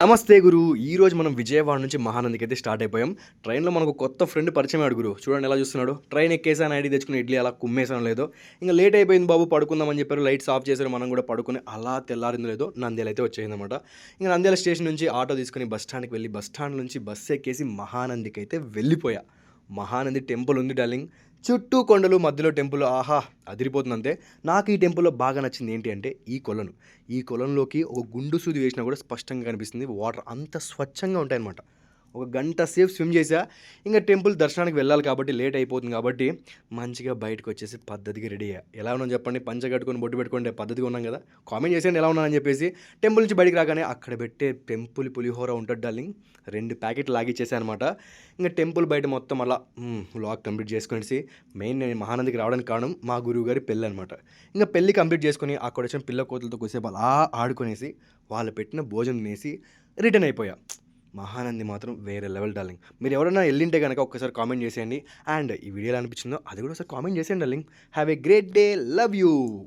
నమస్తే గురు. ఈరోజు మనం విజయవాడ నుంచి మహానందికి అయితే స్టార్ట్ అయిపోయాం. ట్రైన్‌లో మనకు కొత్త ఫ్రెండ్ పరిచయమయ్యాడు గురు. చూడండి ఎలా చూస్తున్నాడో. ట్రైన్ ఎక్కేసాను, ఐడీ తెచ్చుకుని ఇడ్లీ అలా కుమ్మేసానో లేదో, ఇంక లేట్ అయిపోయింది బాబు పడుకుందామని చెప్పారు. లైట్స్ ఆఫ్ చేశారు. మనం కూడా పడుకొని అలా తెల్లారిందో లేదో నంద్యాల అయితే వచ్చేసిందనమాట. ఇంక నంద్యాల స్టేషన్ నుంచి ఆటో తీసుకొని బస్ స్టాండ్‌కి వెళ్ళి, బస్ స్టాండ్ నుంచి బస్సు ఎక్కేసి మహానందికైతే వెళ్ళిపోయా. మహానంది టెంపుల్ ఉంది డార్లింగ్. చుట్టూ కొండలు, మధ్యలో టెంపుల్. ఆహా! అదిరిపోతుందంతే. నాకు ఈ టెంపుల్‌లో బాగా నచ్చింది ఏంటి అంటే ఈ కొలను. ఈ కొలంలోకి ఒక గుండు సూది వేసినా కూడా స్పష్టంగా కనిపిస్తుంది. వాటర్ అంత స్వచ్ఛంగా ఉంటాయన్నమాట. ఒక గంట సేపు స్విమ్ చేశా. ఇంక టెంపుల్ దర్శనానికి వెళ్ళాలి కాబట్టి లేట్ అయిపోతుంది కాబట్టి మంచిగా బయటకొచ్చేసి పద్ధతిగా రెడీ అయ్యా. ఎలా ఉన్నాను చెప్పండి? పంచ కట్టుకొని, బొట్టు పెట్టుకొని పద్ధతిగా ఉన్నాం కదా! కామెంట్ చేసేయండి ఎలా ఉన్నానని చెప్పేసి. టెంపుల్ నుంచి బయటికి రాగానే అక్కడ పెట్టే టెంపుల్ పులిహోర ఉంటది డార్లింగ్. 2 ప్యాకెట్లు లాగిచ్చేసా అనమాట. ఇంక టెంపుల్ బయట మొత్తం అలా వ్లాగ్ కంప్లీట్ చేసుకొనేసి మెయిన్ నేను మహానందికి రావడానికి కారణం మా గురువుగారి పెళ్ళనమాట. ఇంక పెళ్లి కంప్లీట్ చేసుకొని అక్కడొచ్చిన పిల్ల కోతులతో కొద్దిసేపు అలా ఆడుకొనేసి, వాళ్ళు పెట్టిన భోజనం తినేసి రిటర్న్ అయిపోయా. మహానంది మాత్రం వేరే లెవెల్ డార్లింగ్. మీరు ఎవరైనా ఎళ్ళింటే గనక ఒక్కసారి కామెంట్ చేసేయండి. అండ్ ఈ వీడియో ఎలా అనిపించిందో అది కూడా ఒకసారి కామెంట్ చేసేయండి darling. Have a great day. Love you.